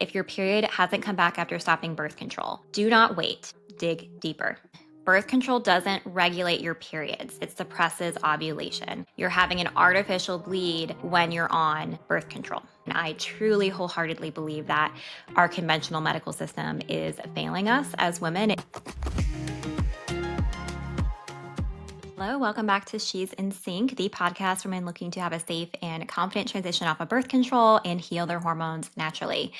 if your period hasn't come back after stopping birth control, do not wait. Dig deeper. Birth control doesn't regulate your periods. It suppresses ovulation. You're having an artificial bleed when you're on birth control. And I truly wholeheartedly believe that our conventional medical system is failing us as women. Hello, welcome back to She's in Sync, the podcast for men looking to have a safe and confident transition off of birth control and heal their hormones naturally.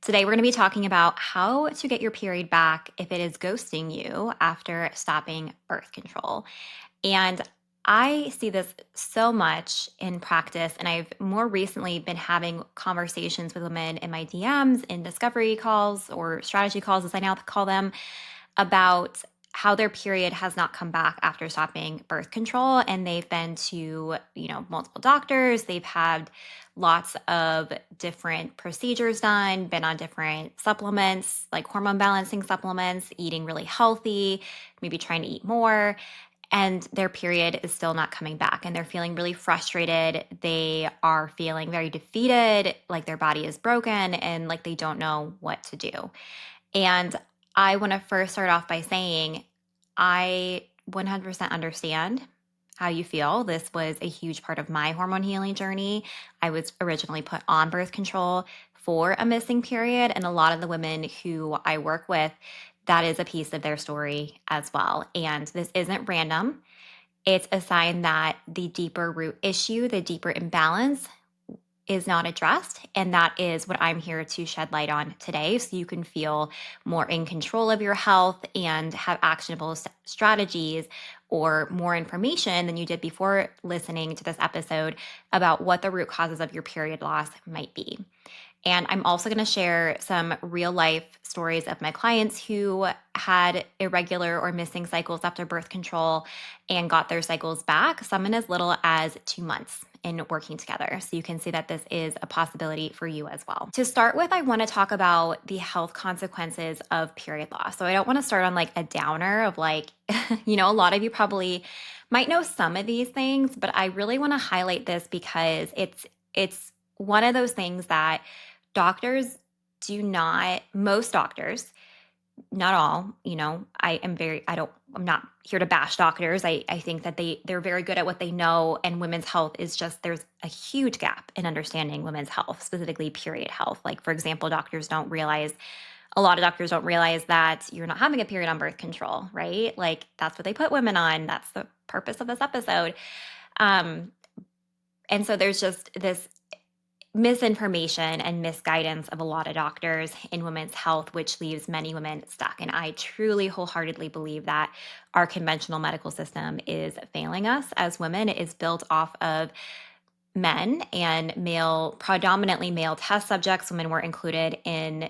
Today, we're going to be talking about how to get your period back if it is ghosting you after stopping birth control. And I see this so much in practice, and I've more recently been having conversations with women in my DMs, in discovery calls or strategy calls, as I now call them, about how their period has not come back after stopping birth control. And they've been to, multiple doctors. They've had lots of different procedures done, been on different supplements, like hormone balancing supplements, eating really healthy, maybe trying to eat more. And their period is still not coming back. And they're feeling really frustrated. They are feeling very defeated, like their body is broken and like they don't know what to do. And I want to first start off by saying I 100% understand how you feel. This was a huge part of my hormone healing journey. I was originally put on birth control for a missing period, and a lot of the women who I work with, that is a piece of their story as well. And this isn't random. It's a sign that the deeper root issue, the deeper imbalance, is not addressed. And that is what I'm here to shed light on today, so you can feel more in control of your health and have actionable strategies or more information than you did before listening to this episode about what the root causes of your period loss might be. And I'm also going to share some real life stories of my clients who had irregular or missing cycles after birth control and got their cycles back, some in as little as 2 months in working together. So you can see that this is a possibility for you as well. To start with, I want to talk about the health consequences of period loss. So I don't want to start on like a downer of like, a lot of you probably might know some of these things, but I really want to highlight this because it's one of those things that most doctors, not all, I'm not here to bash doctors. I think that they're very good at what they know, and women's health is just, there's a huge gap in understanding women's health, specifically period health. Like, for example, a lot of doctors don't realize that you're not having a period on birth control, right? Like, that's what they put women on. That's the purpose of this episode. And so there's just this misinformation and misguidance of a lot of doctors in women's health, which leaves many women stuck. And I truly wholeheartedly believe that our conventional medical system is failing us as women. It is built off of men and predominantly male test subjects. Women were included in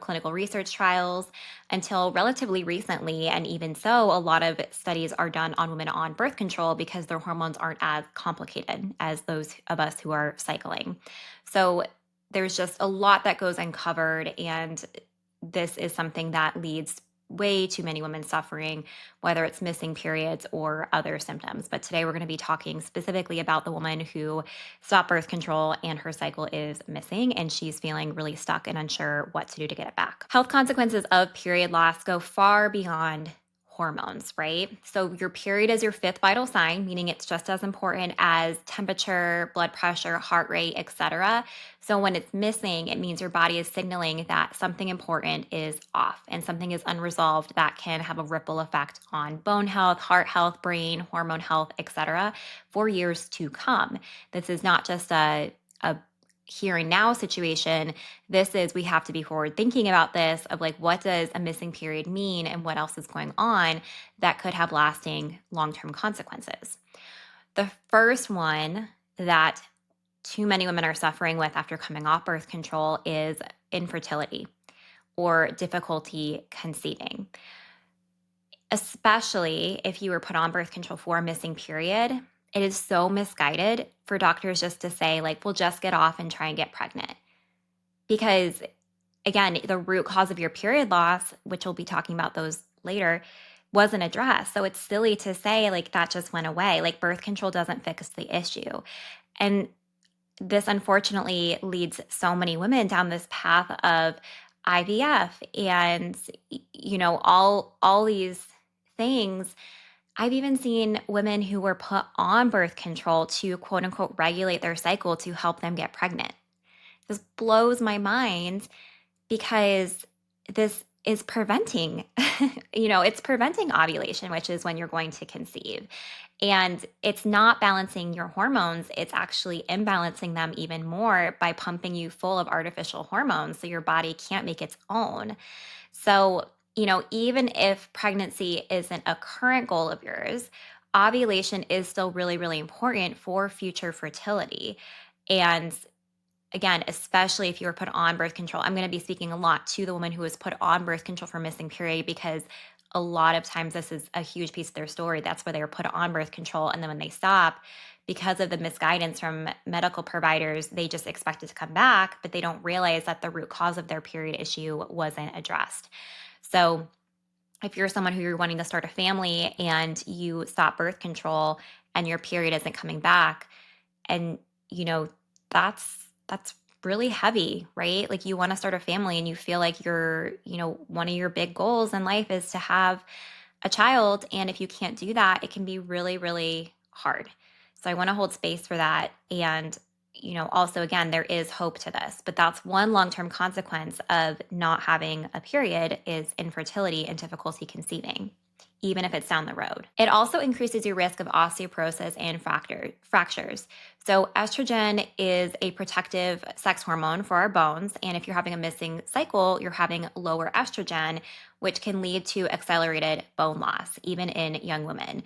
clinical research trials until relatively recently. And even so, a lot of studies are done on women on birth control because their hormones aren't as complicated as those of us who are cycling. So there's just a lot that goes uncovered. And this is something that leads way too many women suffering, whether it's missing periods or other symptoms. But today we're going to be talking specifically about the woman who stopped birth control and her cycle is missing, and she's feeling really stuck and unsure what to do to get it back. Health consequences of period loss go far beyond hormones, right? So your period is your fifth vital sign, meaning it's just as important as temperature, blood pressure, heart rate, etc. So when it's missing, it means your body is signaling that something important is off and something is unresolved that can have a ripple effect on bone health, heart health, brain, hormone health, etc. for years to come. This is not just a here and now situation. We have to be forward thinking about this of like, what does a missing period mean and what else is going on that could have lasting long-term consequences. The first one that too many women are suffering with after coming off birth control is infertility or difficulty conceiving. Especially if you were put on birth control for a missing period, it is so misguided for doctors just to say, like, well, just get off and try and get pregnant. Because, again, the root cause of your period loss, which we'll be talking about those later, wasn't addressed. So it's silly to say, like, that just went away. Like, birth control doesn't fix the issue. And this unfortunately leads so many women down this path of IVF and all these things. I've even seen women who were put on birth control to quote unquote regulate their cycle to help them get pregnant. This blows my mind because this is preventing it's preventing ovulation, which is when you're going to conceive. And it's not balancing your hormones, it's actually imbalancing them even more by pumping you full of artificial hormones so your body can't make its own. So, even if pregnancy isn't a current goal of yours, ovulation is still really, really important for future fertility. And again, especially if you were put on birth control, I'm going to be speaking a lot to the woman who was put on birth control for missing period because a lot of times this is a huge piece of their story. That's where they were put on birth control. And then when they stop, because of the misguidance from medical providers, they just expect it to come back, but they don't realize that the root cause of their period issue wasn't addressed. So, if you're someone who you're wanting to start a family and you stop birth control and your period isn't coming back, and you know that's really heavy, right? Like you want to start a family and you feel like one of your big goals in life is to have a child, and if you can't do that, it can be really, really hard. So I want to hold space for that. And also, again, there is hope to this, but that's one long-term consequence of not having a period is infertility and difficulty conceiving, even if it's down the road. It also increases your risk of osteoporosis and fractures. So, estrogen is a protective sex hormone for our bones. And if you're having a missing cycle, you're having lower estrogen, which can lead to accelerated bone loss, even in young women.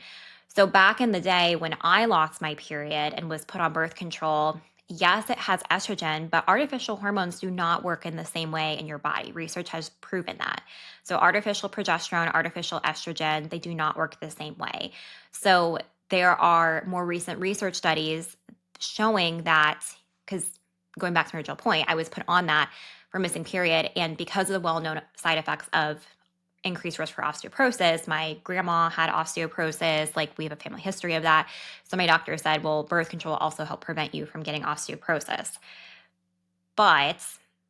So, back in the day when I lost my period and was put on birth control, yes, it has estrogen, but artificial hormones do not work in the same way in your body. Research has proven that. So, artificial progesterone, artificial estrogen, they do not work the same way. So, there are more recent research studies showing that, because going back to my original point, I was put on that for missing period. And because of the well known side effects of increased risk for osteoporosis, my grandma had osteoporosis, like we have a family history of that. So, my doctor said, well, birth control also help prevent you from getting osteoporosis. But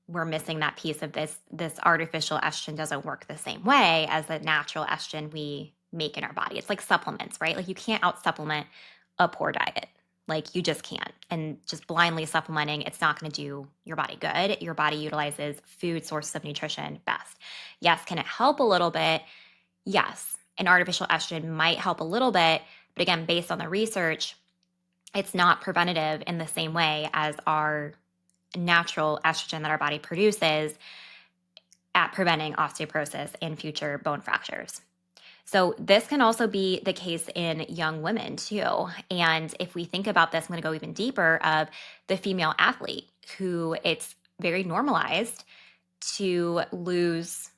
we're missing that piece of this artificial estrogen doesn't work the same way as the natural estrogen we make in our body. It's like supplements, right? Like you can't out supplement a poor diet. Like you just can't. And just blindly supplementing, it's not going to do your body good. Your body utilizes food sources of nutrition best. Yes, can it help a little bit? Yes. An artificial estrogen might help a little bit, but again, based on the research, it's not preventative in the same way as our natural estrogen that our body produces at preventing osteoporosis and future bone fractures. So, this can also be the case in young women too. And if we think about this, I'm going to go even deeper of the female athlete who it's very normalized to lose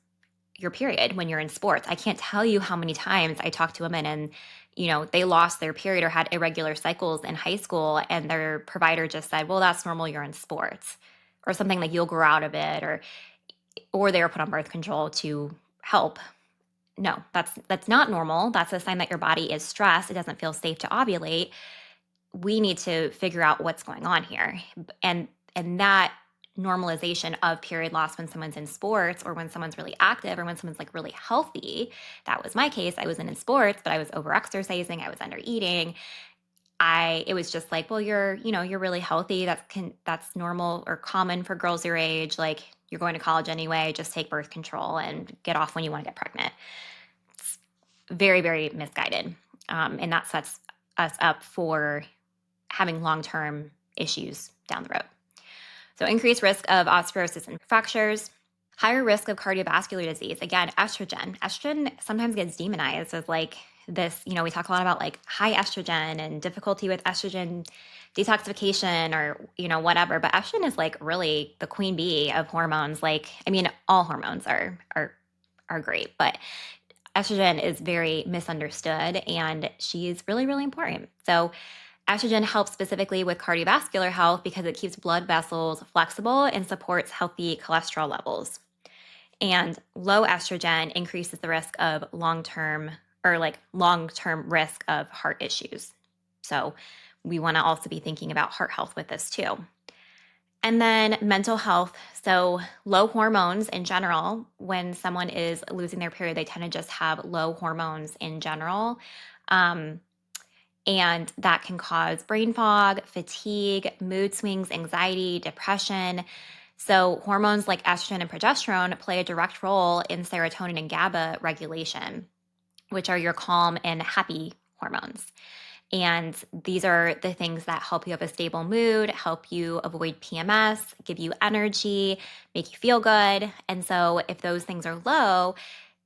your period when you're in sports. I can't tell you how many times I talk to women and they lost their period or had irregular cycles in high school and their provider just said, "Well, that's normal, you're in sports." Or something like you'll grow out of it, or they were put on birth control to help. No, that's not normal. That's a sign that your body is stressed. It doesn't feel safe to ovulate. We need to figure out what's going on here. And that normalization of period loss when someone's in sports or when someone's really active or when someone's like really healthy. That was my case. I wasn't in sports, but I was over exercising, I was under eating. It was just like, well, you're really healthy. That's normal or common for girls your age. Like you're going to college anyway, just take birth control and get off when you want to get pregnant. It's very, very misguided. And that sets us up for having long-term issues down the road. So increased risk of osteoporosis and fractures, higher risk of cardiovascular disease. Again, estrogen. Estrogen sometimes gets demonized as like this, we talk a lot about like high estrogen and difficulty with estrogen detoxification or, whatever. But estrogen is like really the queen bee of hormones. Like, I mean, all hormones are great, but estrogen is very misunderstood and she's really, really important. So estrogen helps specifically with cardiovascular health because it keeps blood vessels flexible and supports healthy cholesterol levels. And low estrogen increases the risk of long-term risk of heart issues. So we want to also be thinking about heart health with this too. And then mental health. So, low hormones in general, when someone is losing their period, they tend to just have low hormones in general. Um, and that can cause brain fog, fatigue, mood swings, anxiety, depression. So, hormones like estrogen and progesterone play a direct role in serotonin and GABA regulation, which are your calm and happy hormones. And these are the things that help you have a stable mood, help you avoid PMS, give you energy, make you feel good. And so, if those things are low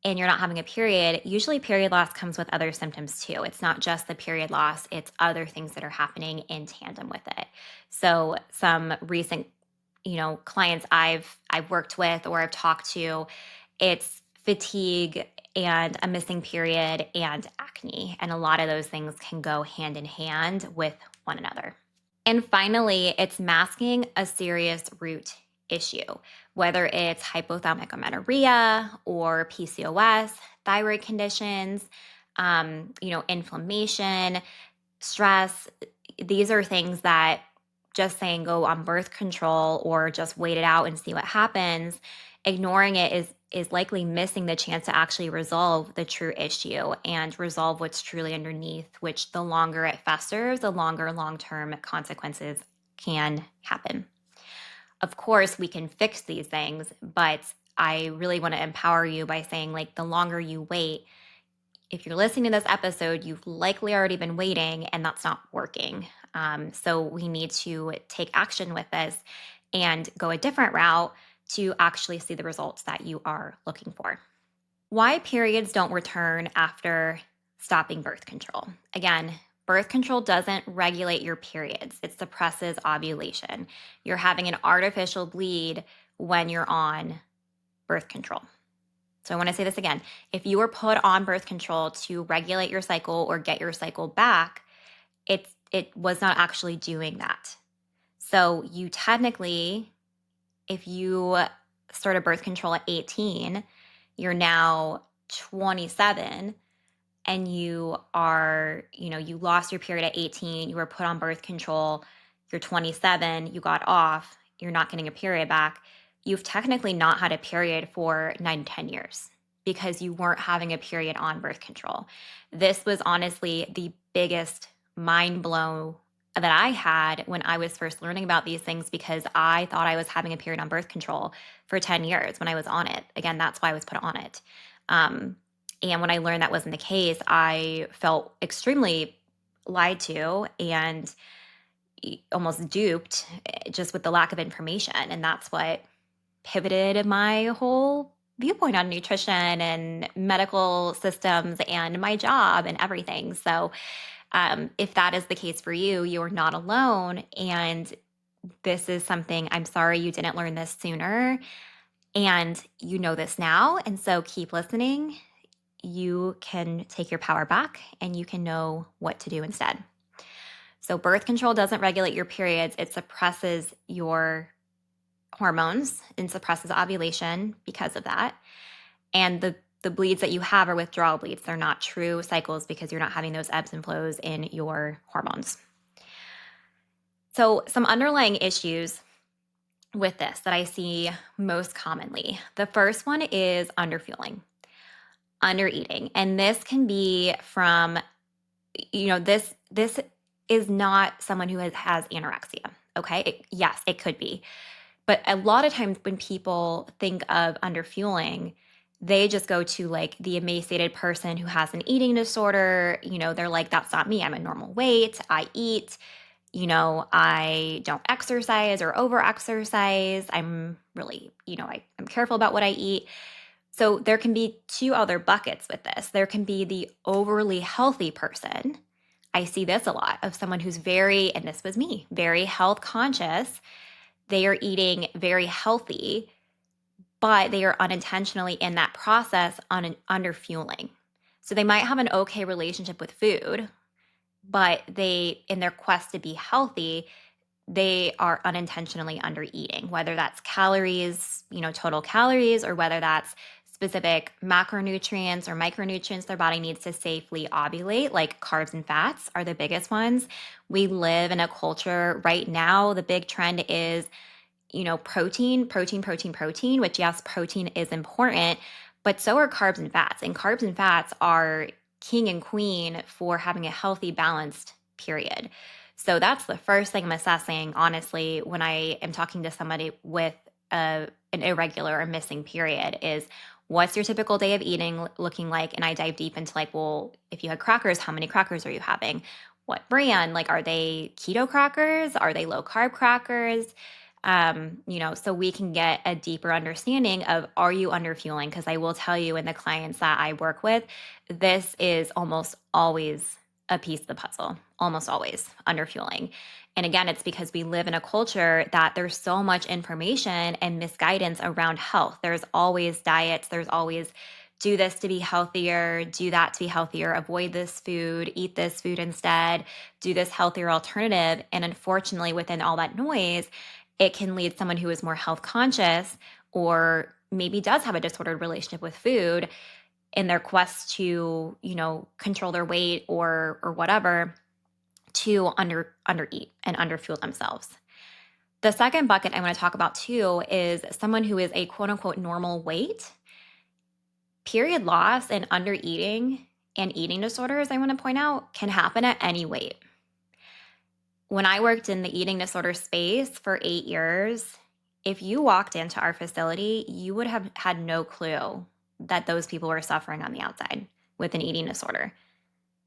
and you're not having a period, usually period loss comes with other symptoms too. It's not just the period loss, it's other things that are happening in tandem with it. So, some recent clients I've worked with or I've talked to, it's fatigue and a missing period and acne, and a lot of those things can go hand in hand with one another. And finally, it's masking a serious root issue, whether it's hypothalamic amenorrhea or PCOS, thyroid conditions, inflammation, stress. These are things that just saying go on birth control or just wait it out and see what happens, ignoring it is likely missing the chance to actually resolve the true issue and resolve what's truly underneath, which the longer it festers, the longer long-term consequences can happen. Of course, we can fix these things, but I really want to empower you by saying, like, the longer you wait, if you're listening to this episode, you've likely already been waiting and that's not working. So we need to take action with this and go a different route to actually see the results that you are looking for. Why periods don't return after stopping birth control. Again, birth control doesn't regulate your periods, it suppresses ovulation. You're having an artificial bleed when you're on birth control. So I want to say this again. If you were put on birth control to regulate your cycle or get your cycle back, it was not actually doing that. So you technically, if you started birth control at 18, you're now 27 and you lost your period at 18, you were put on birth control, you're 27, you got off, you're not getting a period back, you've technically not had a period for 9 to 10 years because you weren't having a period on birth control. This was honestly the biggest mind blow that I had when I was first learning about these things, because I thought I was having a period on birth control for 10 years when I was on it. Again, that's why I was put on it. And when I learned that wasn't the case, I felt extremely lied to and almost duped, just with the lack of information. And that's what pivoted my whole viewpoint on nutrition and medical systems and my job and everything. So, if that is the case for you, you're not alone. And this is something, I'm sorry you didn't learn this sooner. And you know this now. And so keep listening. You can take your power back and you can know what to do instead. So, birth control doesn't regulate your periods, it suppresses your hormones and suppresses ovulation because of that. And the bleeds that you have are withdrawal bleeds. They're not true cycles because you're not having those ebbs and flows in your hormones. So, some underlying issues with this that I see most commonly. The first one is underfueling, undereating. And this can be from, this is not someone who has anorexia. Okay. Yes, it could be. But a lot of times when people think of underfueling, they just go to like the emaciated person who has an eating disorder. They're like, that's not me. I'm a normal weight. I eat. I don't exercise or over exercise. I'm really, I'm careful about what I eat. So there can be two other buckets with this. There can be the overly healthy person. I see this a lot of someone who's and this was me, very health conscious. They are eating very healthy, but they are unintentionally in that process under fueling. So they might have an okay relationship with food, but in their quest to be healthy, they are unintentionally under eating, whether that's calories, total calories, or whether that's specific macronutrients or micronutrients their body needs to safely ovulate, like carbs and fats are the biggest ones. We live in a culture right now, the big trend is protein, which yes, protein is important, but so are carbs and fats. And carbs and fats are king and queen for having a healthy, balanced period. So that's the first thing I'm assessing, honestly, when I am talking to somebody with an irregular or missing period is what's your typical day of eating looking like? And I dive deep into like, well, if you had crackers, how many crackers are you having? What brand? Like, are they keto crackers? Are they low carb crackers? So we can get a deeper understanding of are you under fueling? Because I will tell you, in the clients that I work with, this is almost always a piece of the puzzle, almost always under fueling. And again, it's because we live in a culture that there's so much information and misguidance around health. There's always diets, there's always do this to be healthier, do that to be healthier, avoid this food, eat this food instead, do this healthier alternative. And unfortunately, within all that noise, it can lead someone who is more health conscious or maybe does have a disordered relationship with food in their quest to, control their weight or whatever, to undereat and underfuel themselves. The second bucket I want to talk about too is someone who is a quote unquote normal weight. Period loss and undereating and eating disorders, I want to point out, can happen at any weight. When I worked in the eating disorder space for 8 years, if you walked into our facility, you would have had no clue that those people were suffering on the outside with an eating disorder.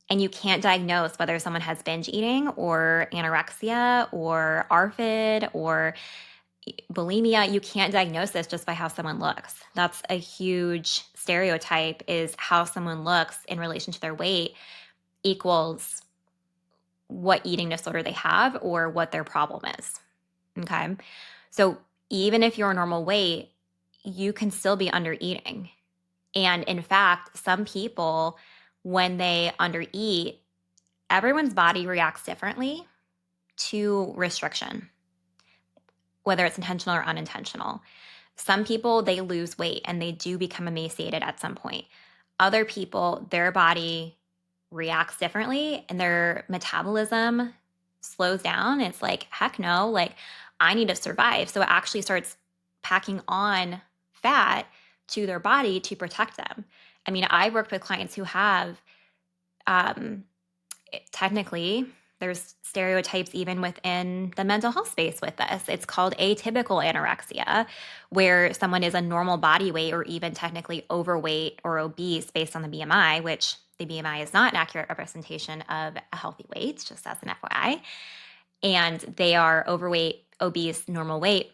And you can't diagnose whether someone has binge eating or anorexia or ARFID or bulimia. You can't diagnose this just by how someone looks. That's a huge stereotype, is how someone looks in relation to their weight equals what eating disorder they have or what their problem is. Okay. So even if you're a normal weight, you can still be under eating. And in fact, some people, when they undereat, everyone's body reacts differently to restriction, whether it's intentional or unintentional. Some people, they lose weight and they do become emaciated at some point. Other people, their body reacts differently and their metabolism slows down. It's like, heck no, like I need to survive. So it actually starts packing on fat to their body to protect them. I mean, I worked with clients who have um, technically, there's stereotypes even within the mental health space with this. It's called atypical anorexia, where someone is a normal body weight or even technically overweight or obese based on the BMI, which the BMI is not an accurate representation of a healthy weight, just as an FYI. And they are overweight, obese, normal weight,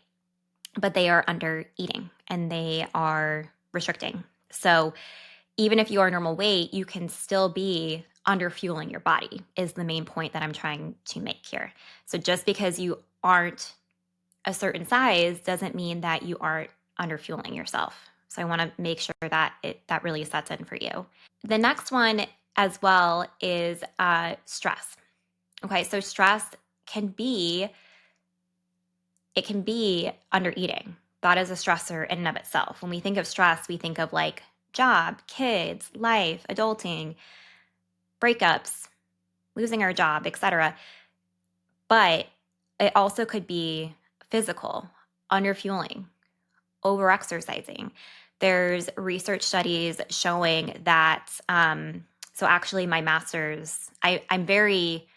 but they are under eating and they are restricting. So even if you are normal weight, you can still be under fueling your body, is the main point that I'm trying to make here. So just because you aren't a certain size doesn't mean that you aren't under fueling yourself. So I want to make sure that that really sets in for you. The next one as well is stress. Okay, so stress can be under eating. That is a stressor in and of itself. When we think of stress, we think of like job, kids, life, adulting, breakups, losing our job, etc. But it also could be physical, underfueling, overexercising. There's research studies showing that. So actually, my master's, I'm very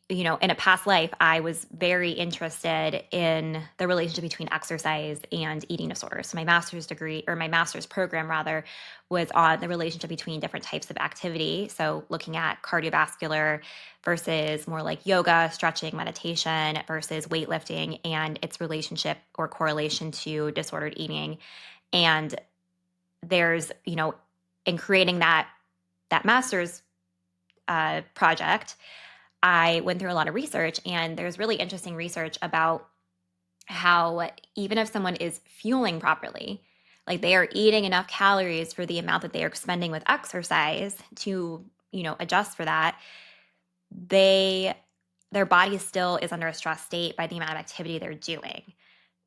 in a past life, I was very interested in the relationship between exercise and eating disorders. So my master's degree, or my master's program rather, was on the relationship between different types of activity. So looking at cardiovascular versus more like yoga, stretching, meditation versus weightlifting and its relationship or correlation to disordered eating. And there's, in creating that master's project, I went through a lot of research, and there's really interesting research about how even if someone is fueling properly, like they are eating enough calories for the amount that they are expending with exercise to, adjust for that, their body still is under a stress state by the amount of activity they're doing.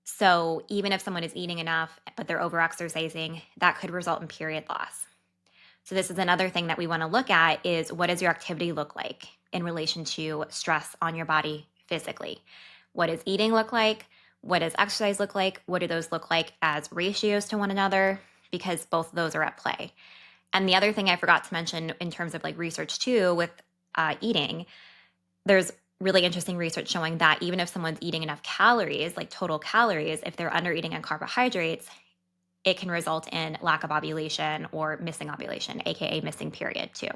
So even if someone is eating enough, but they're over-exercising, that could result in period loss. So this is another thing that we want to look at is what does your activity look like in relation to stress on your body physically? What does eating look like? What does exercise look like? What do those look like as ratios to one another? Because both of those are at play. And the other thing I forgot to mention in terms of like research too with eating, there's really interesting research showing that even if someone's eating enough calories, like total calories, if they're under eating on carbohydrates, it can result in lack of ovulation or missing ovulation, aka missing period too.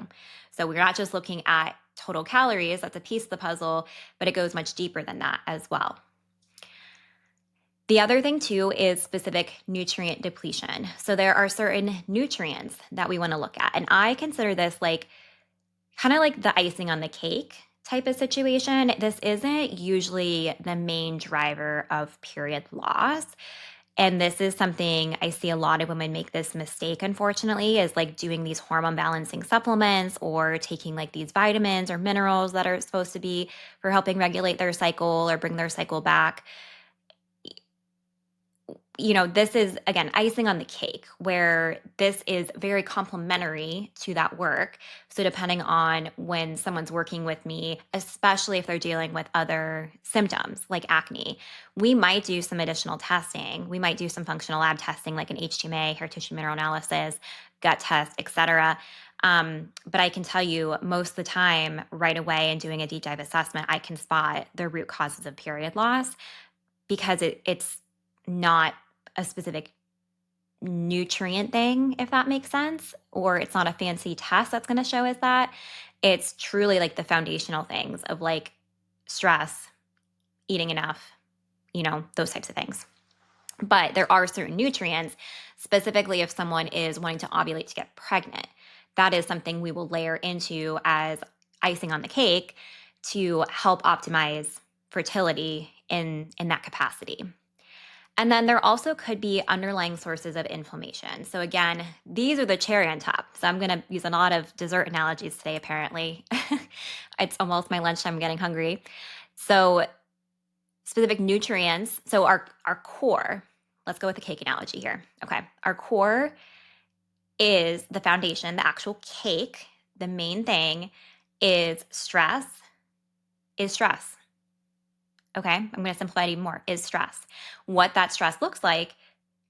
So we're not just looking at total calories, that's a piece of the puzzle, but it goes much deeper than that as well. The other thing too is specific nutrient depletion. So there are certain nutrients that we want to look at. And I consider this like kind of like the icing on the cake type of situation. This isn't usually the main driver of period loss. And this is something I see a lot of women make this mistake, unfortunately, is like doing these hormone balancing supplements or taking like these vitamins or minerals that are supposed to be for helping regulate their cycle or bring their cycle back. This is again icing on the cake where this is very complementary to that work. So, depending on when someone's working with me, especially if they're dealing with other symptoms like acne, we might do some additional testing. We might do some functional lab testing like an HTMA, hair tissue mineral analysis, gut test, etc. But I can tell you most of the time, right away, in doing a deep dive assessment, I can spot the root causes of period loss because it's not a specific nutrient thing, if that makes sense, or it's not a fancy test that's going to show us that. It's truly like the foundational things of like stress, eating enough, those types of things. But there are certain nutrients, specifically if someone is wanting to ovulate to get pregnant. That is something we will layer into as icing on the cake to help optimize fertility in that capacity. And then there also could be underlying sources of inflammation. So, again, these are the cherry on top. So, I'm going to use a lot of dessert analogies today, apparently. It's almost my lunchtime, I'm getting hungry. So, specific nutrients. So, our core, let's go with the cake analogy here. Okay. Our core is the foundation, the actual cake. The main thing is stress, is stress. Okay, I'm going to simplify it even more, is stress. What that stress looks like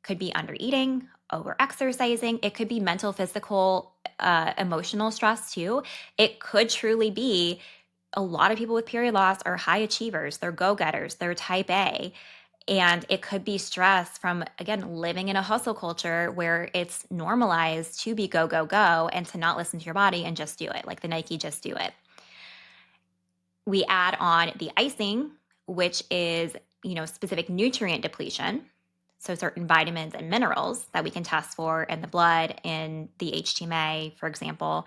could be under eating, over exercising. It could be mental, physical, emotional stress too. It could truly be a lot of people with period loss are high achievers, they're go getters, they're type A. And it could be stress from, again, living in a hustle culture where it's normalized to be go, go, go and to not listen to your body and just do it, like the Nike just do it. We add on the icing, which is, specific nutrient depletion. So certain vitamins and minerals that we can test for in the blood, in the HTMA, for example.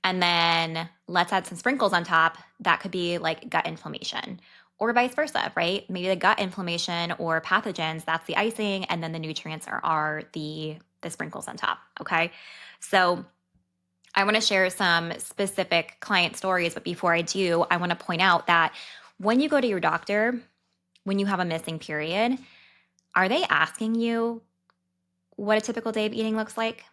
And then let's add some sprinkles on top. That could be like gut inflammation or vice versa, right? Maybe the gut inflammation or pathogens, that's the icing, and then the nutrients are the sprinkles on top. Okay. So I want to share some specific client stories, but before I do, I want to point out that when you go to your doctor, when you have a missing period, are they asking you what a typical day of eating looks like?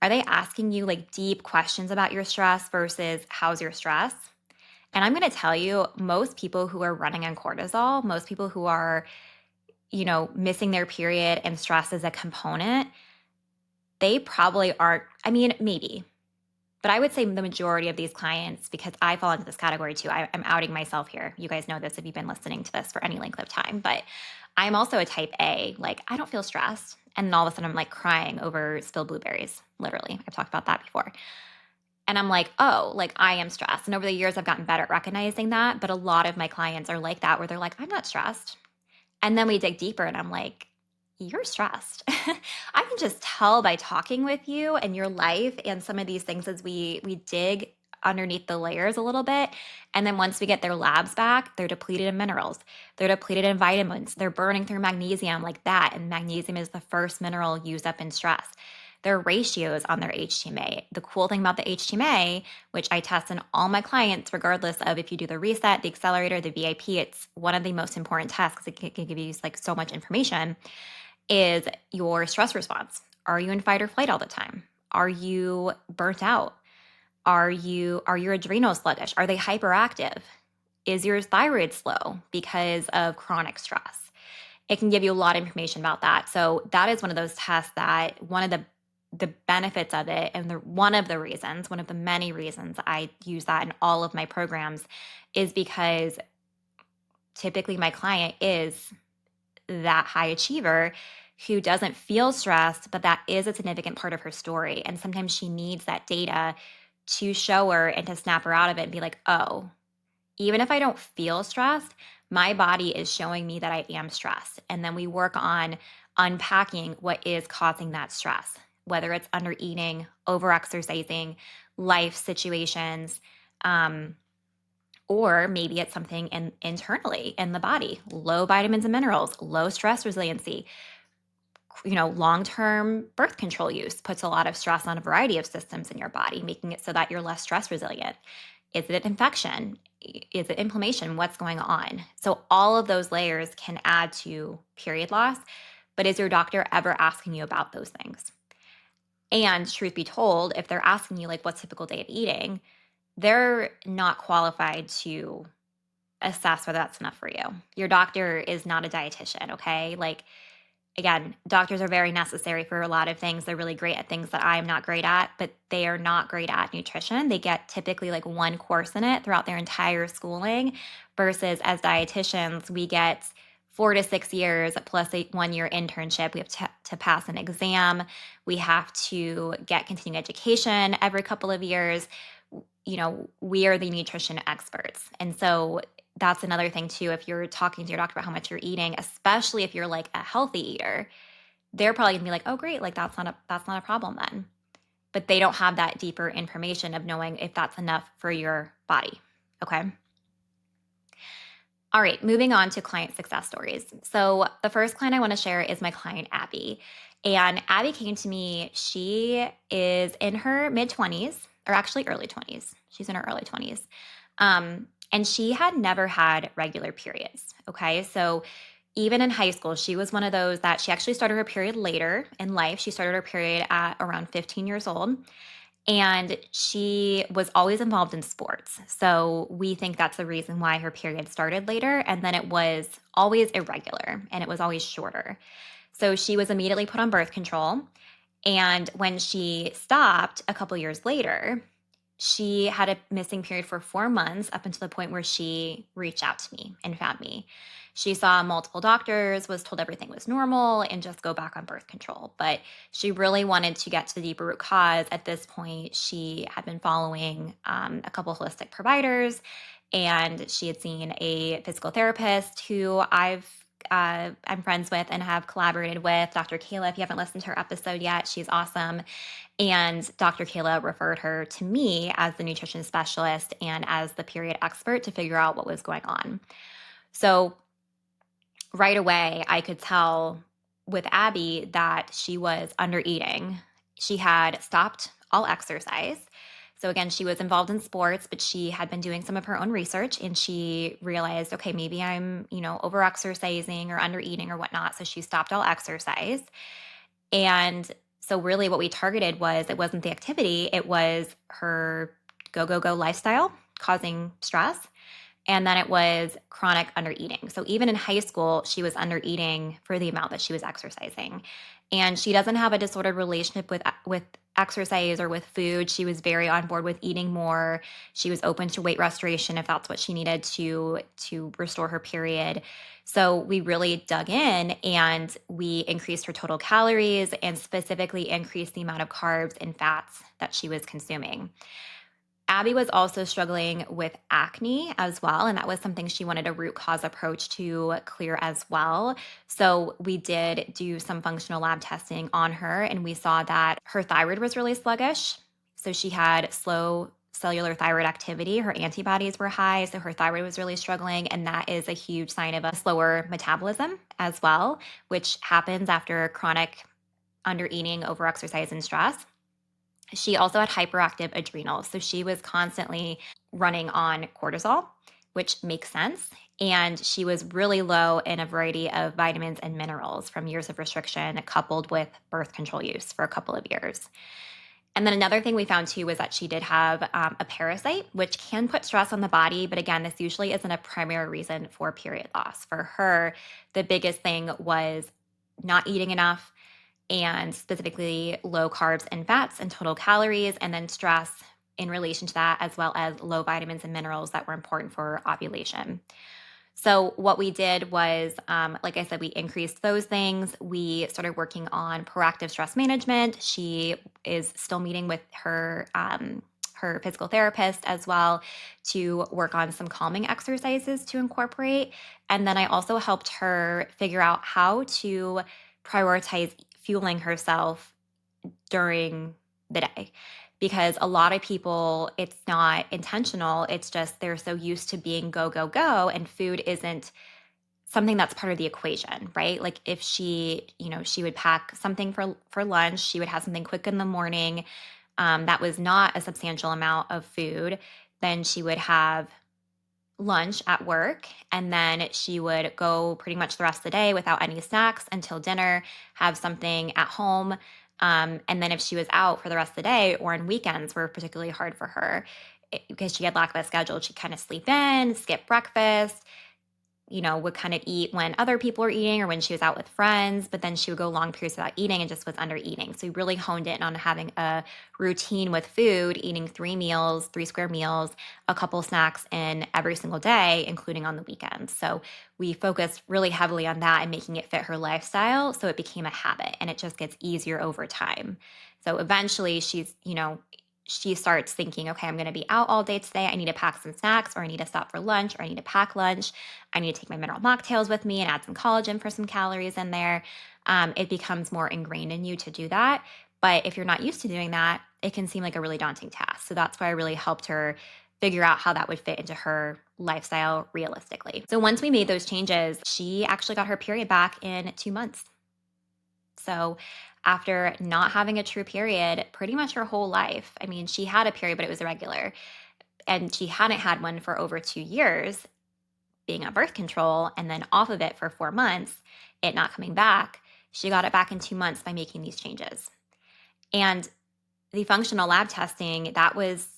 Are they asking you like deep questions about your stress versus how's your stress? And I'm going to tell you, most people who are running on cortisol, most people who are, missing their period and stress is a component, they probably aren't, I mean, maybe. But I would say the majority of these clients, because I fall into this category too, I'm outing myself here. You guys know this if you've been listening to this for any length of time, but I'm also a type A. Like, I don't feel stressed. And then all of a sudden, I'm like crying over spilled blueberries. Literally, I've talked about that before. And I'm like, oh, like I am stressed. And over the years, I've gotten better at recognizing that. But a lot of my clients are like that, where they're like, I'm not stressed. And then we dig deeper, and I'm like, you're stressed. I can just tell by talking with you and your life and some of these things as we dig underneath the layers a little bit. And then once we get their labs back, they're depleted in minerals. They're depleted in vitamins. They're burning through magnesium like that. And magnesium is the first mineral used up in stress. Their ratios on their HTMA. The cool thing about the HTMA, which I test in all my clients, regardless of if you do the reset, the accelerator, the VIP, it's one of the most important tests because it can give you like so much information, is your stress response. Are you in fight or flight all the time? Are you burnt out? Are your adrenals sluggish? Are they hyperactive? Is your thyroid slow because of chronic stress? It can give you a lot of information about that. So that is one of those tests that one of the benefits of it, and one of the reasons, one of the many reasons I use that in all of my programs, is because typically my client is that high achiever who doesn't feel stressed, but that is a significant part of her story. And sometimes she needs that data to show her and to snap her out of it and be like, oh, even if I don't feel stressed, my body is showing me that I am stressed. And then we work on unpacking what is causing that stress, whether it's under eating, over exercising, life situations, um, or maybe it's something internally in the body, low vitamins and minerals, low stress resiliency. Long-term birth control use puts a lot of stress on a variety of systems in your body, making it so that you're less stress resilient. Is it an infection? Is it inflammation? What's going on? So all of those layers can add to period loss, but is your doctor ever asking you about those things? And truth be told, if they're asking you like what's typical day of eating, they're not qualified to assess whether that's enough for you. Your doctor is not a dietitian, okay? Like, again, doctors are very necessary for a lot of things. They're really great at things that I am not great at, but they are not great at nutrition. They get typically like one course in it throughout their entire schooling, versus as dietitians, we get 4 to 6 years plus a 1 year internship. We have to pass an exam. We have to get continuing education every couple of years. We are the nutrition experts. And so that's another thing too. If you're talking to your doctor about how much you're eating, especially if you're like a healthy eater, they're probably gonna be like, oh great, like that's not a problem then. But they don't have that deeper information of knowing if that's enough for your body. Okay. All right, moving on to client success stories. So the first client I want to share is my client Abby. And Abby came to me. She is in her mid 20s, or actually early 20s. She's in her early 20s. And she had never had regular periods. Okay. So even in high school, she was one of those that she actually started her period later in life. She started her period at around 15 years old. And she was always involved in sports. So we think that's the reason why her period started later. And then it was always irregular and it was always shorter. So she was immediately put on birth control. And when she stopped a couple years later, she had a missing period for 4 months up until the point where she reached out to me and found me. She saw multiple doctors, was told everything was normal, and just go back on birth control. But she really wanted to get to the deeper root cause. At this point, she had been following a couple holistic providers, and she had seen a physical therapist who I'm friends with and have collaborated with, Dr. Kayla. If you haven't listened to her episode yet, she's awesome. And Dr. Kayla referred her to me as the nutrition specialist and as the period expert to figure out what was going on. So right away, I could tell with Abby that she was under eating. She had stopped all exercise. So again, she was involved in sports, but she had been doing some of her own research and she realized, okay, maybe I'm, over exercising or under eating or whatnot. So she stopped all exercise. And so really what we targeted was, it wasn't the activity, it was her go, go, go lifestyle causing stress. And then it was chronic under eating. So even in high school, she was under eating for the amount that she was exercising. And she doesn't have a disordered relationship with exercise or with food. She was very on board with eating more. She was open to weight restoration if that's what she needed to restore her period. So we really dug in and we increased her total calories and specifically increased the amount of carbs and fats that she was consuming. Abby was also struggling with acne as well, and that was something she wanted a root cause approach to clear as well. So we did do some functional lab testing on her, and we saw that her thyroid was really sluggish. So she had slow cellular thyroid activity. Her antibodies were high, so her thyroid was really struggling, and that is a huge sign of a slower metabolism as well, which happens after chronic under eating, overexercise, and stress. She also had hyperactive adrenals. So she was constantly running on cortisol, which makes sense. And she was really low in a variety of vitamins and minerals from years of restriction, coupled with birth control use for a couple of years. And then another thing we found too was that she did have a parasite, which can put stress on the body. But again, this usually isn't a primary reason for period loss. For her, the biggest thing was not eating enough, and specifically low carbs and fats and total calories, and then stress in relation to that, as well as low vitamins and minerals that were important for ovulation. So, what we did was, like I said, we increased those things. We started working on proactive stress management. She is still meeting with her physical therapist as well to work on some calming exercises to incorporate. And then I also helped her figure out how to prioritize fueling herself during the day, because a lot of people, it's not intentional. It's just they're so used to being go, go, go, and food isn't something that's part of the equation, right? Like if she would pack something for lunch, she would have something quick in the morning, that was not a substantial amount of food. Then she would have lunch at work, and then she would go pretty much the rest of the day without any snacks until dinner, have something at home. And then if she was out for the rest of the day, or on weekends were particularly hard for her, because she had lack of a schedule, she'd kind of sleep in, skip breakfast, would kind of eat when other people were eating or when she was out with friends, but then she would go long periods without eating and just was under eating. So we really honed in on having a routine with food, eating 3 meals, 3 square meals, a couple snacks in every single day, including on the weekends. So we focused really heavily on that and making it fit her lifestyle. So it became a habit, and it just gets easier over time. So eventually she starts thinking, okay, I'm going to be out all day today. I need to pack some snacks, or I need to stop for lunch, or I need to pack lunch. I need to take my mineral mocktails with me and add some collagen for some calories in there. It becomes more ingrained in you to do that. But if you're not used to doing that, it can seem like a really daunting task. So that's why I really helped her figure out how that would fit into her lifestyle realistically. So once we made those changes, she actually got her period back in 2 months. So after not having a true period pretty much her whole life, I mean, she had a period, but it was irregular. And she hadn't had one for over 2 years, being on birth control and then off of it for 4 months, it not coming back. She got it back in 2 months by making these changes. And the functional lab testing, that was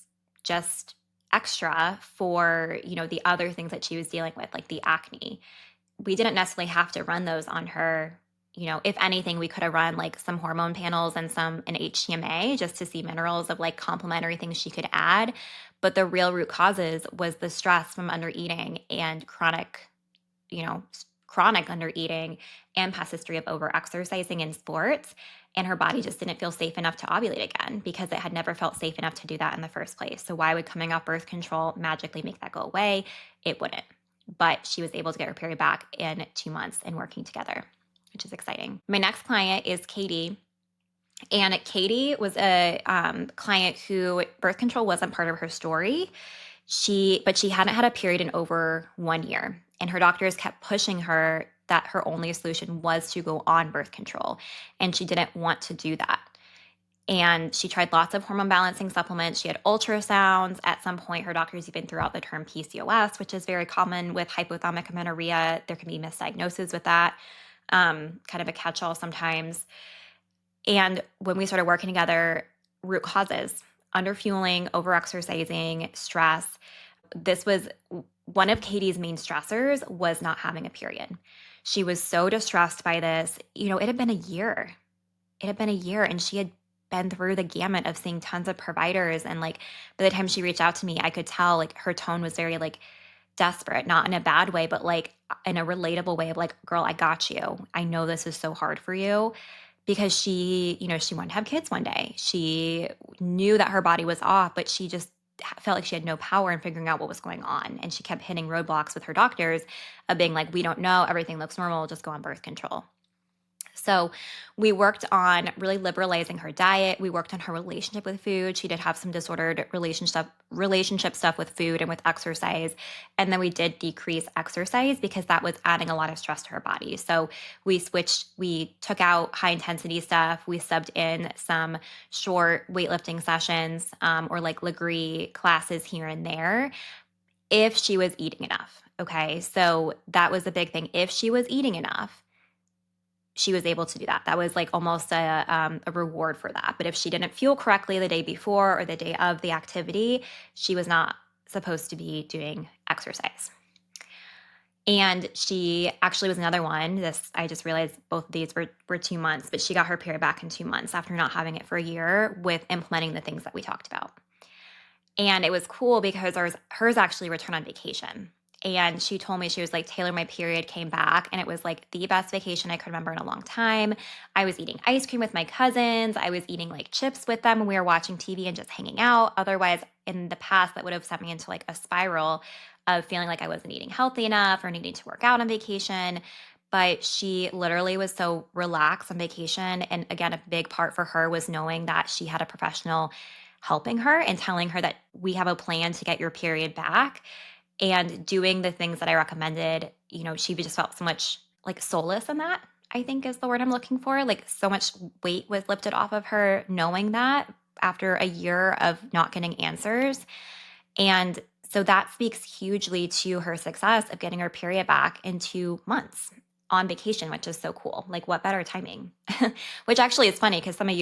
just extra for, the other things that she was dealing with, like the acne. We didn't necessarily have to run those on her. If anything, we could have run like some hormone panels and an HTMA just to see minerals of like complementary things she could add. But the real root causes was the stress from under eating and chronic under eating and past history of over exercising in sports. And her body just didn't feel safe enough to ovulate again because it had never felt safe enough to do that in the first place. So why would coming off birth control magically make that go away? It wouldn't. But she was able to get her period back in 2 months and working together, which is exciting. My next client is Katie. And Katie was a client who birth control wasn't part of her story. But she hadn't had a period in over 1 year. And her doctors kept pushing her that her only solution was to go on birth control. And she didn't want to do that. And she tried lots of hormone balancing supplements. She had ultrasounds. At some point, her doctors even threw out the term PCOS, which is very common with hypothalamic amenorrhea. There can be misdiagnoses with that, kind of a catch-all sometimes. And when we started working together, root causes, underfueling, overexercising, stress. This was one of Katie's main stressors, was not having a period. She was so distressed by this. It had been a year. It had been a year, and she had been through the gamut of seeing tons of providers. And like by the time she reached out to me, I could tell like her tone was very like desperate, not in a bad way, but like in a relatable way of like, girl, I got you. I know this is so hard for you, because she wanted to have kids one day. She knew that her body was off, but she just felt like she had no power in figuring out what was going on. And she kept hitting roadblocks with her doctors of being like, we don't know, everything looks normal, just go on birth control. So we worked on really liberalizing her diet. We worked on her relationship with food. She did have some disordered relationship stuff with food and with exercise. And then we did decrease exercise because that was adding a lot of stress to her body. So we took out high intensity stuff. We subbed in some short weightlifting sessions, or like Legree classes here and there if she was eating enough. Okay. So that was a big thing. If she was eating enough, she was able to do that. That was like almost a reward for that. But if she didn't fuel correctly the day before or the day of the activity, she was not supposed to be doing exercise. And she actually was another one. This, I just realized both of these were 2 months, but she got her period back in 2 months after not having it for a year with implementing the things that we talked about. And it was cool because hers actually returned on vacation. And she told me, she was like, Taylor, my period came back and it was like the best vacation I could remember in a long time. I was eating ice cream with my cousins. I was eating like chips with them when we were watching TV and just hanging out. Otherwise, in the past, that would have sent me into like a spiral of feeling like I wasn't eating healthy enough or needing to work out on vacation. But she literally was so relaxed on vacation. And again, a big part for her was knowing that she had a professional helping her and telling her that we have a plan to get your period back and doing the things that I recommended. She just felt so much like solace in that, I think is the word I'm looking for. Like so much weight was lifted off of her knowing that after a year of not getting answers. And so that speaks hugely to her success of getting her period back in 2 months on vacation, which is so cool. Like what better timing? Which actually is funny because some of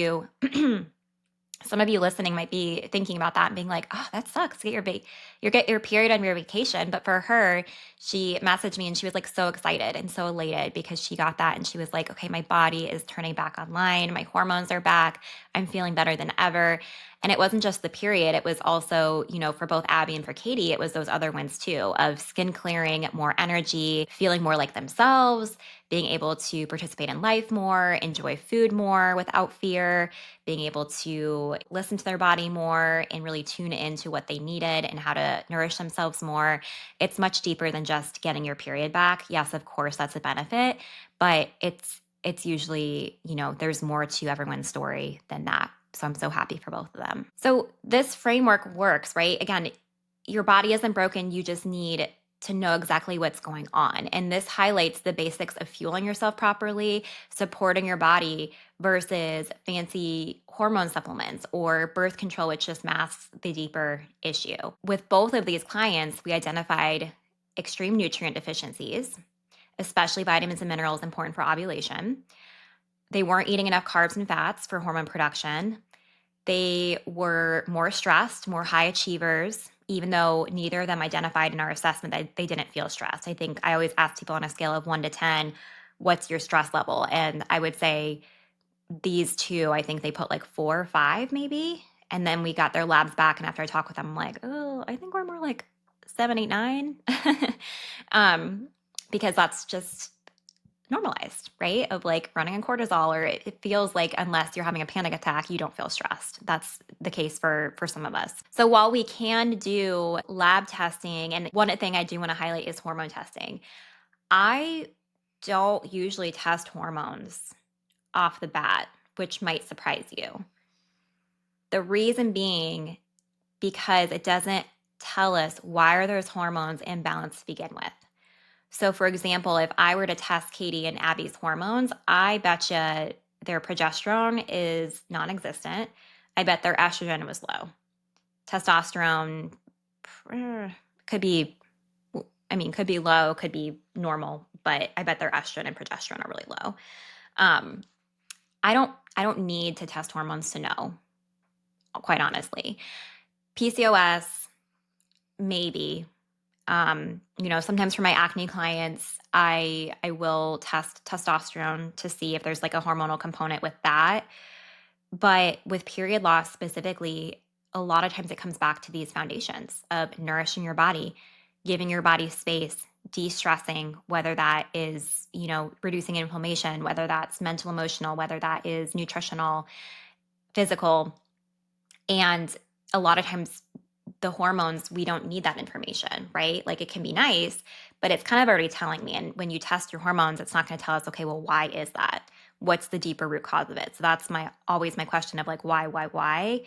you listening might be thinking about that and being like, "Oh, that sucks. Get your period on your vacation." But for her, she messaged me and she was like so excited and so elated because she got that and she was like, "Okay, my body is turning back online. My hormones are back. I'm feeling better than ever." And it wasn't just the period, it was also, for both Abby and for Katie, it was those other wins too of skin clearing, more energy, feeling more like themselves, being able to participate in life more, enjoy food more without fear, being able to listen to their body more and really tune into what they needed and how to nourish themselves more. It's much deeper than just getting your period back. Yes, of course, that's a benefit, but it's usually, there's more to everyone's story than that. So I'm so happy for both of them. So this framework works, right? Again, your body isn't broken. You just need to know exactly what's going on. And this highlights the basics of fueling yourself properly, supporting your body versus fancy hormone supplements or birth control, which just masks the deeper issue. With both of these clients, we identified extreme nutrient deficiencies, especially vitamins and minerals important for ovulation. They weren't eating enough carbs and fats for hormone production. They were more stressed, more high achievers, even though neither of them identified in our assessment that they didn't feel stressed. I think I always ask people on a scale of 1 to 10, what's your stress level? And I would say these two, I think they put like 4 or 5 maybe. And then we got their labs back. And after I talked with them, I'm like, oh, I think we're more like 7, 8, 9. Because that's just normalized, right? Of like running on cortisol, or it feels like unless you're having a panic attack, you don't feel stressed. That's the case for some of us. So while we can do lab testing, and one thing I do want to highlight is hormone testing. I don't usually test hormones off the bat, which might surprise you. The reason being because it doesn't tell us why are those hormones imbalanced to begin with. So, for example, if I were to test Katie and Abby's hormones, I bet you their progesterone is non existent. I bet their estrogen was low. Testosterone could be, could be low, could be normal, but I bet their estrogen and progesterone are really low. Um, I don't need to test hormones to know, quite honestly. PCOS, maybe. Sometimes for my acne clients, I will test testosterone to see if there's like a hormonal component with that. But with period loss specifically, a lot of times it comes back to these foundations of nourishing your body, giving your body space, de-stressing, whether that is, reducing inflammation, whether that's mental, emotional, whether that is nutritional, physical. And a lot of times the hormones, we don't need that information, right? Like it can be nice, but it's kind of already telling me. And when you test your hormones, it's not going to tell us, okay, well, why is that? What's the deeper root cause of it? So that's always my question of like, why?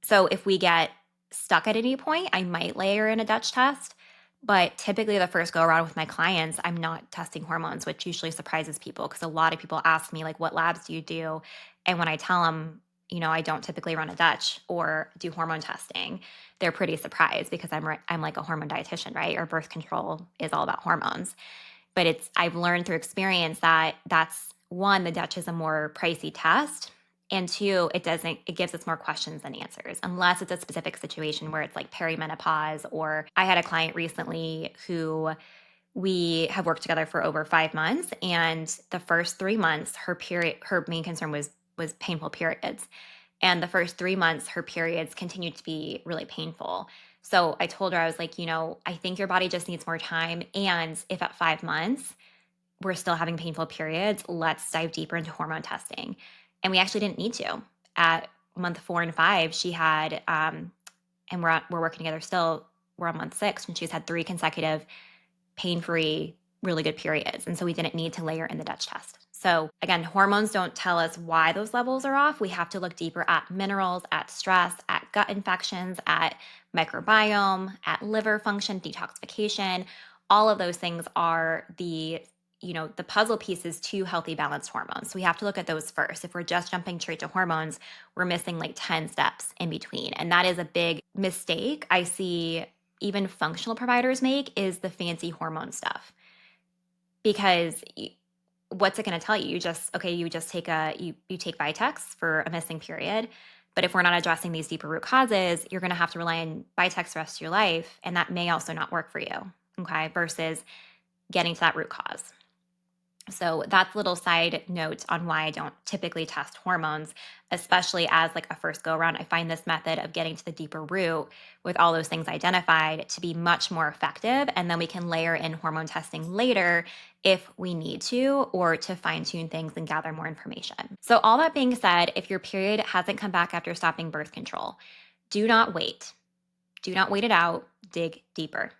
So if we get stuck at any point, I might layer in a Dutch test. But typically the first go around with my clients, I'm not testing hormones, which usually surprises people because a lot of people ask me like, what labs do you do? And when I tell them, I don't typically run a Dutch or do hormone testing, they're pretty surprised because I'm like a hormone dietitian, right? Or birth control is all about hormones. But I've learned through experience that that's one, the Dutch is a more pricey test. And two, it gives us more questions than answers, unless it's a specific situation where it's like perimenopause. Or I had a client recently who we have worked together for over 5 months. And the first 3 months, her main concern was painful periods. And the first 3 months, her periods continued to be really painful. So I told her, I was like, I think your body just needs more time. And if at 5 months we're still having painful periods, let's dive deeper into hormone testing. And we actually didn't need to. At month 4 and 5, she had, and we're working together still. We're on month 6, and she's had 3 consecutive pain-free, really good periods. And so we didn't need to layer in the Dutch test. So again, hormones don't tell us why those levels are off. We have to look deeper at minerals, at stress, at gut infections, at microbiome, at liver function, detoxification. All of those things are the puzzle pieces to healthy, balanced hormones. So we have to look at those first. If we're just jumping straight to hormones, we're missing like 10 steps in between. And that is a big mistake I see even functional providers make, is the fancy hormone stuff. Because what's it going to tell you? You just take you take Vitex for a missing period. But if we're not addressing these deeper root causes, you're going to have to rely on Vitex the rest of your life. And that may also not work for you. Okay. Versus getting to that root cause. So that's a little side note on why I don't typically test hormones, especially as like a first go around. I find this method of getting to the deeper root with all those things identified to be much more effective. And then we can layer in hormone testing later if we need to, or to fine tune things and gather more information. So all that being said, if your period hasn't come back after stopping birth control, do not wait. Do not wait it out. Dig deeper.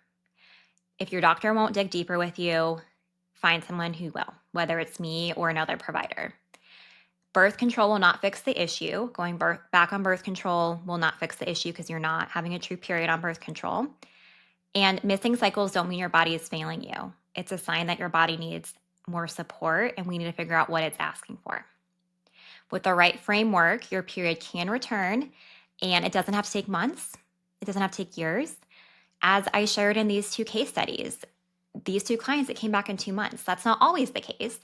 If your doctor won't dig deeper with you, find someone who will, whether it's me or another provider. Birth control will not fix the issue. Going back on birth control will not fix the issue because you're not having a true period on birth control. And missing cycles don't mean your body is failing you. It's a sign that your body needs more support, and we need to figure out what it's asking for. With the right framework, your period can return, and it doesn't have to take months. It doesn't have to take years. As I shared in these 2 case studies, these 2 clients that came back in 2 months. That's not always the case.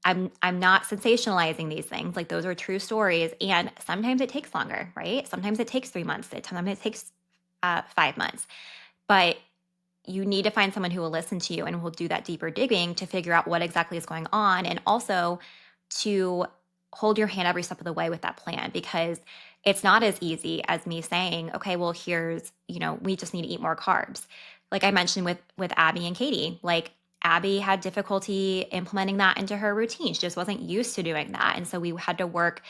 I'm not sensationalizing these things. Like, those are true stories. And sometimes it takes longer, right? Sometimes it takes 3 months. Sometimes it takes 5 months. But you need to find someone who will listen to you and will do that deeper digging to figure out what exactly is going on, and also to hold your hand every step of the way with that plan, because it's not as easy as me saying, okay, well, here's, we just need to eat more carbs. Like I mentioned with Abby and Katie, like Abby had difficulty implementing that into her routine. She just wasn't used to doing that. And so we had to work,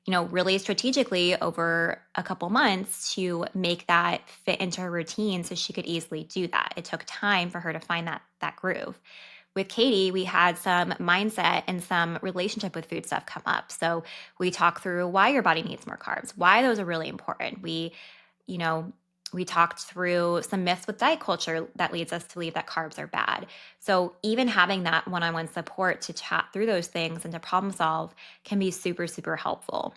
really strategically over a couple months to make that fit into her routine so she could easily do that. It took time for her to find that groove. With Katie, we had some mindset and some relationship with food stuff come up. So we talked through why your body needs more carbs, why those are really important. You know, we talked through some myths with diet culture that leads us to believe that carbs are bad. So even having that one-on-one support to chat through those things and to problem solve can be super, super helpful.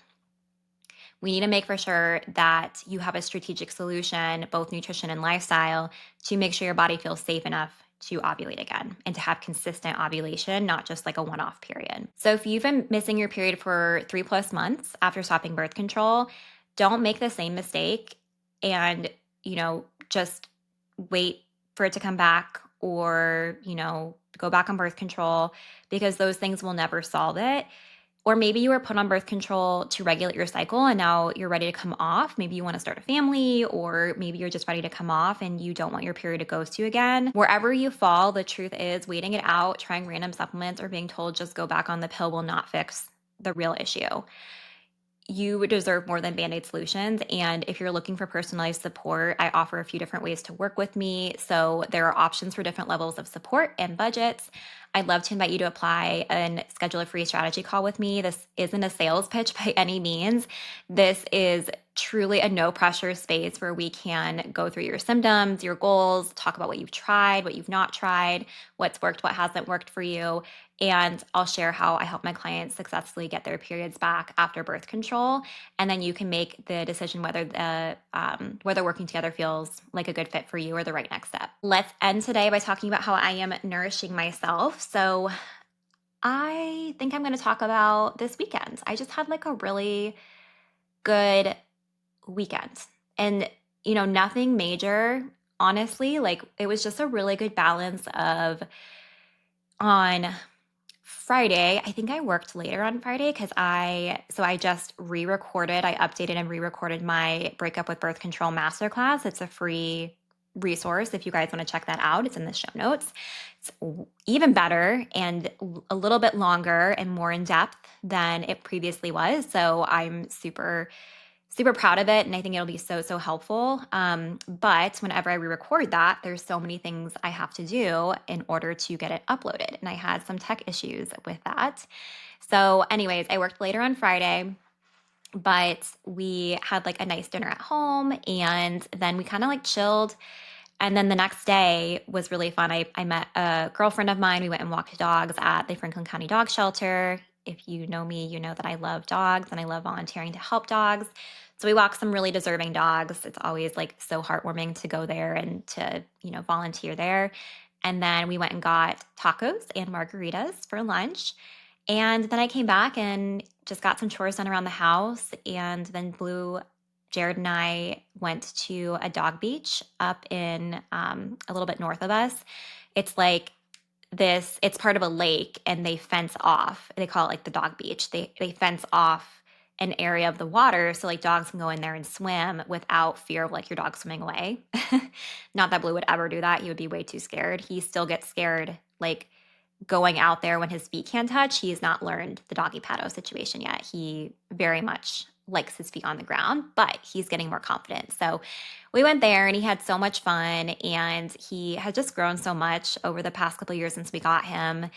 We need to make for sure that you have a strategic solution, both nutrition and lifestyle, to make sure your body feels safe enough to ovulate again and to have consistent ovulation, not just like a one-off period. So if you've been missing your period for 3+ months after stopping birth control, don't make the same mistake and, just wait for it to come back, or, go back on birth control, because those things will never solve it. Or maybe you were put on birth control to regulate your cycle and now you're ready to come off. Maybe you want to start a family, or maybe you're just ready to come off and you don't want your period to go to again. Wherever you fall, the truth is waiting it out, trying random supplements, or being told just go back on the pill will not fix the real issue. You deserve more than Band-Aid solutions. And if you're looking for personalized support, I offer a few different ways to work with me. So there are options for different levels of support and budgets. I'd love to invite you to apply and schedule a free strategy call with me. This isn't a sales pitch by any means. This is truly a no pressure space where we can go through your symptoms, your goals, talk about what you've tried, what you've not tried, what's worked, what hasn't worked for you. And I'll share how I help my clients successfully get their periods back after birth control. And then you can make the decision whether working together feels like a good fit for you or the right next step. Let's end today by talking about how I am nourishing myself. So I think I'm going to talk about this weekend. I just had like a really good weekend and, nothing major, honestly. Like it was just a really good balance of on Friday, I think I worked later on Friday because I just re-recorded, I updated and re-recorded my Breakup with Birth Control Masterclass. It's a free resource if you guys want to check that out. It's in the show notes. It's even better and a little bit longer and more in depth than it previously was. So I'm super proud of it, and I think it'll be so helpful. But whenever I re-record that, there's so many things I have to do in order to get it uploaded, and I had some tech issues with that. So, anyways, I worked later on Friday, but we had like a nice dinner at home, and then we kind of like chilled. And then the next day was really fun. I met a girlfriend of mine. We went and walked dogs at the Franklin County Dog Shelter. If you know me, you know that I love dogs and I love volunteering to help dogs. So we walked some really deserving dogs. It's always like so heartwarming to go there and to, volunteer there. And then we went and got tacos and margaritas for lunch. And then I came back and just got some chores done around the house and then Jared and I went to a dog beach up in a little bit north of us. It's like it's part of a lake and they fence off. They call it like the dog beach. They fence off an area of the water so like dogs can go in there and swim without fear of like your dog swimming away. Not that Blue would ever do that. He would be way too scared. He still gets scared like going out there when his feet can't touch. He's not learned the doggy paddle situation yet. He very much likes his feet on the ground, but he's getting more confident. So we went there and he had so much fun and he had just grown so much over the past couple of years since we got him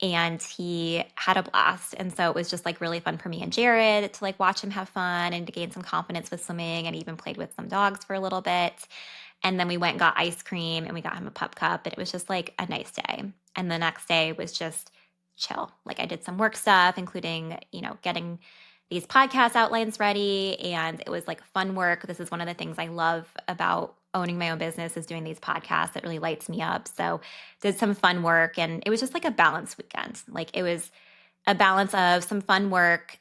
and he had a blast. And so it was just like really fun for me and Jared to like watch him have fun and to gain some confidence with swimming, and even played with some dogs for a little bit. And then we went and got ice cream and we got him a pup cup, and it was just like a nice day. And the next day was just chill. Like I did some work stuff, including, getting these podcast outlines ready. And it was like fun work. This is one of the things I love about owning my own business, is doing these podcasts. It really lights me up. So did some fun work, and it was just like a balanced weekend. Like it was a balance of some fun work,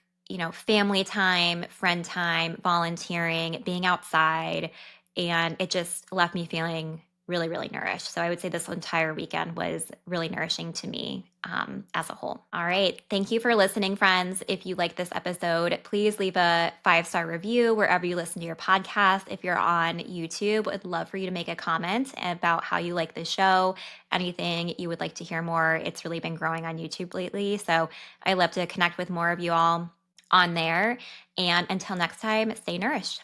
family time, friend time, volunteering, being outside, and it just left me feeling really nourished. So I would say this entire weekend was really nourishing to me as a whole. All right. Thank you for listening, friends. If you like this episode, please leave a 5-star review wherever you listen to your podcast. If you're on YouTube, would love for you to make a comment about how you like the show, anything you would like to hear more. It's really been growing on YouTube lately. So I love to connect with more of you all on there. And until next time, stay nourished.